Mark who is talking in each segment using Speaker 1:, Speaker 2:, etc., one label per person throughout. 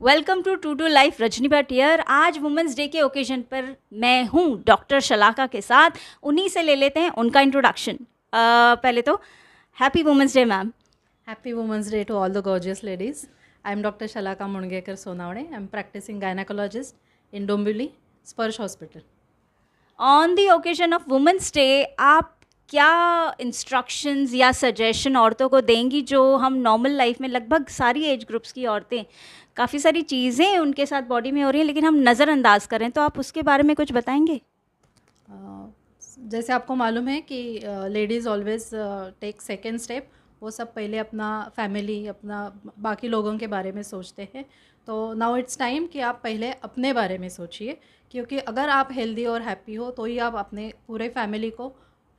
Speaker 1: Welcome to life Rajni Bhatt here. आज women's day के occasion पर मैं हूँ डॉक्टर शलाका के साथ। उन्हीं से ले लेते हैं उनका इंट्रोडक्शन। पहले तो happy women's day ma'am.
Speaker 2: Happy Women's Day to all the gorgeous ladies. I am Dr. Shalaka Mungekar Sonavade. I am practicing gynecologist in Dombivli, Sparsh Hospital.
Speaker 1: On the occasion of women's day आप क्या instructions या suggestion औरतों को देंगी जो हम normal life में लगभग सारी एज ग्रुप्स की औरतें काफ़ी सारी चीज़ें उनके साथ बॉडी में हो रही हैं लेकिन हम नज़रअंदाज करें, तो आप उसके बारे में कुछ बताएंगे?
Speaker 2: जैसे आपको मालूम है कि ladies always take second step. वो सब पहले अपना फैमिली, अपना बाकी लोगों के बारे में सोचते हैं। तो नाउ इट्स टाइम कि आप पहले अपने बारे में सोचिए, क्योंकि अगर आप हेल्दी और हैप्पी हो तो ही आप अपने पूरे फैमिली को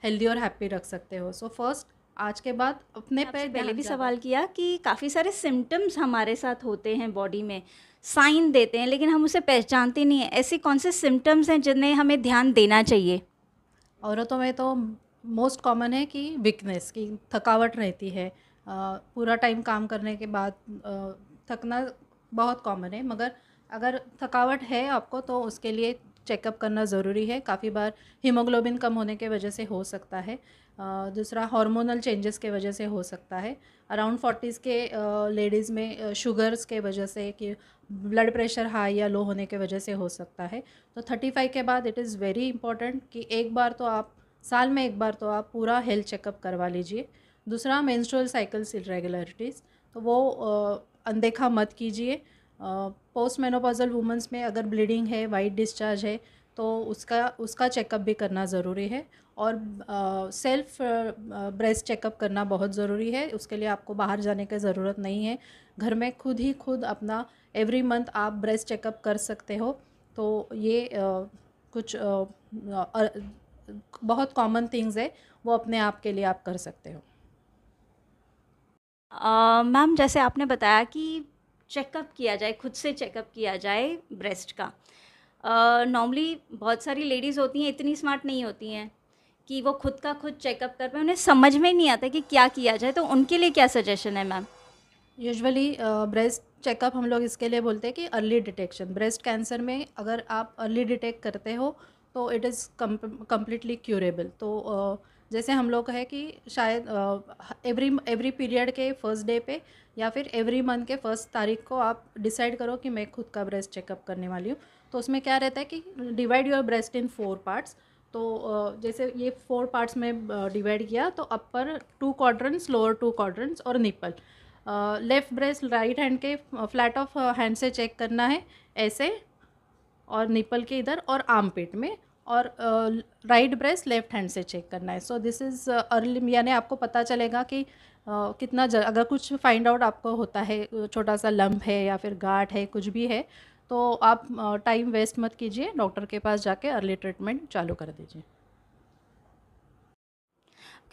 Speaker 2: हेल्दी और हैप्पी रख सकते हो। सो फर्स्ट आज के बाद अपने पे
Speaker 1: पहले भी सवाल किया कि काफ़ी सारे सिम्टम्स हमारे साथ होते हैं, बॉडी में साइन देते हैं लेकिन हम उसे पहचानते नहीं हैं। ऐसे कौन से सिम्टम्स हैं जिन्हें हमें ध्यान देना चाहिए?
Speaker 2: औरतों में तो मोस्ट कॉमन है कि वीकनेस, की थकावट रहती है। पूरा टाइम काम करने के बाद थकना बहुत कॉमन है। मगर अगर थकावट है आपको तो उसके लिए चेकअप करना ज़रूरी है। काफ़ी बार हीमोग्लोबिन कम होने के वजह से हो सकता है। दूसरा हार्मोनल चेंजेस के वजह से हो सकता है। अराउंड 40s के लेडीज़ में शुगर्स के वजह से, कि ब्लड प्रेशर हाई या लो होने के वजह से हो सकता है। तो 35 के बाद इट इज़ वेरी इंपॉर्टेंट कि एक बार तो आप साल में एक बार तो आप पूरा हेल्थ चेकअप करवा लीजिए। दूसरा, मेंस्ट्रुअल साइकिल्स इरेगुलरिटीज़, तो वो अनदेखा मत कीजिए। पोस्ट मेनोपॉजल वुमेंस में अगर ब्लीडिंग है, वाइट डिस्चार्ज है, तो उसका चेकअप भी करना ज़रूरी है। और सेल्फ ब्रेस्ट चेकअप करना बहुत ज़रूरी है। उसके लिए आपको बाहर जाने की ज़रूरत नहीं है। घर में खुद अपना एवरी मंथ आप ब्रेस्ट चेकअप कर सकते हो। तो ये कुछ बहुत कॉमन थिंग्स है, वो अपने आप के लिए आप कर सकते हो।
Speaker 1: मैम, जैसे आपने बताया कि चेकअप किया जाए, खुद से चेकअप किया जाए ब्रेस्ट का। नॉर्मली बहुत सारी लेडीज़ होती हैं, इतनी स्मार्ट नहीं होती हैं कि वो खुद का खुद चेकअप कर पाए। उन्हें समझ में नहीं आता कि क्या किया जाए, तो उनके लिए क्या सजेशन है मैम?
Speaker 2: यूजुअली ब्रेस्ट चेकअप हम लोग इसके लिए बोलते हैं कि अर्ली डिटेक्शन। ब्रेस्ट कैंसर में अगर आप अर्ली डिटेक्ट करते हो तो इट इज़ कम्प्लीटली क्यूरेबल। तो जैसे हम लोग है कि शायद एवरी पीरियड के फर्स्ट डे पे या फिर एवरी मंथ के फर्स्ट तारीख को आप डिसाइड करो कि मैं खुद का ब्रेस्ट चेकअप करने वाली हूँ। तो उसमें क्या रहता है कि divide your breast in 4 parts. तो जैसे ये 4 पार्ट्स में डिवाइड किया, तो अपर 2 क्वाड्रेंट्स, लोअर 2 क्वाड्रेंट्स और nipple. Left breast right hand के फ्लैट ऑफ हैंड से चेक करना है ऐसे, और निपल के इधर और आर्म पिट में, और राइट ब्रेस्ट लेफ्ट हैंड से चेक करना है। सो दिस इज़ अर्ली, यानी आपको पता चलेगा कि कितना अगर कुछ फाइंड आउट आपको होता है, छोटा सा लंप है या फिर गांठ है, कुछ भी है, तो आप टाइम वेस्ट मत कीजिए, डॉक्टर के पास जाके अर्ली ट्रीटमेंट चालू कर दीजिए।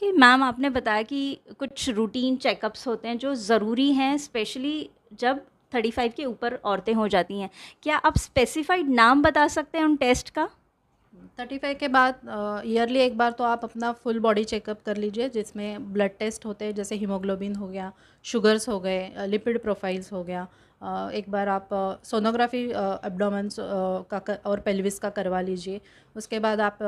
Speaker 1: कि मैम, आपने बताया कि कुछ रूटीन चेकअप्स होते हैं जो ज़रूरी हैं, स्पेशली जब 35 के ऊपर औरतें हो जाती हैं। क्या आप स्पेसिफाइड नाम बता सकते हैं उन टेस्ट का?
Speaker 2: 35 के बाद ईयरली एक बार तो आप अपना फुल बॉडी चेकअप कर लीजिए, जिसमें ब्लड टेस्ट होते हैं, जैसे हीमोग्लोबिन हो गया, शुगर्स हो गए, लिपिड प्रोफाइल्स हो गया। एक बार आप सोनोग्राफी एब्डोमेन और पेल्विस का करवा लीजिए। उसके बाद आप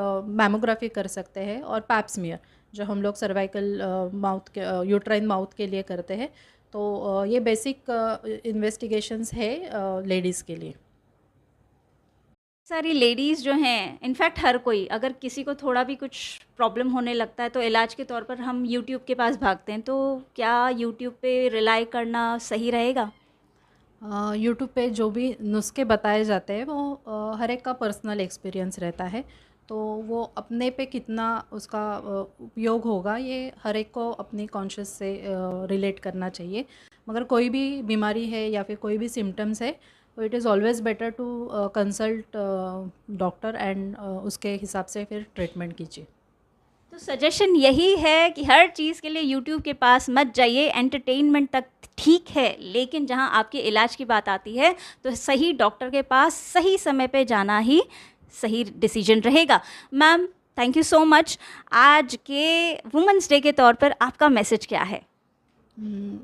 Speaker 2: मैमोग्राफी कर सकते हैं, और पैप्समियर जो हम लोग सर्वाइकल माउथ के यूट्राइन माउथ के लिए करते हैं। तो ये बेसिक इन्वेस्टिगेशंस है लेडीज़ के लिए।
Speaker 1: सारी लेडीज़ जो हैं, इनफैक्ट हर कोई, अगर किसी को थोड़ा भी कुछ प्रॉब्लम होने लगता है तो इलाज के तौर पर हम यूट्यूब के पास भागते हैं। तो क्या यूट्यूब पे रिलाई करना सही रहेगा?
Speaker 2: यूट्यूब पे जो भी नुस्खे बताए जाते हैं वो हर एक का पर्सनल एक्सपीरियंस रहता है। तो वो अपने पे कितना उसका उपयोग होगा, ये हर एक को अपनी कॉन्शियस से रिलेट करना चाहिए। मगर कोई भी बीमारी है या फिर कोई भी सिम्टम्स है, तो it is always better to consult doctor and उसके हिसाब से फिर ट्रीटमेंट कीजिए।
Speaker 1: तो सजेशन यही है कि हर चीज़ के लिए यूट्यूब के पास मत जाइए। एंटरटेनमेंट तक ठीक है, लेकिन जहां आपके इलाज की बात आती है तो सही डॉक्टर के पास सही समय पे जाना ही सही डिसीजन रहेगा। Ma'am, thank you so much. आज के वुमेंस डे के तौर पर आपका मैसेज क्या है?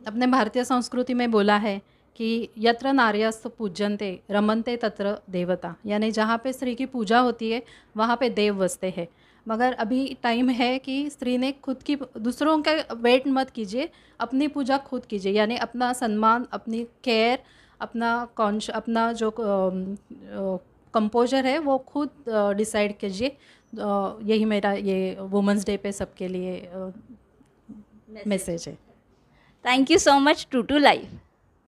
Speaker 2: अपने भारतीय संस्कृति में बोला है कि यत्र नार्यस्तु पूज्यन्ते रमन्ते तत्र देवता, यानी जहाँ पे स्त्री की पूजा होती है वहाँ पे देव बसते हैं। मगर अभी टाइम है कि स्त्री ने खुद की, दूसरों का वेट मत कीजिए, अपनी पूजा खुद कीजिए, यानी अपना सम्मान, अपनी केयर, अपना जो कंपोजर है वो खुद डिसाइड कीजिए। यही मेरा ये वुमेंस डे पे सबके लिए मैसेज है।
Speaker 1: Thank you so much, true to life.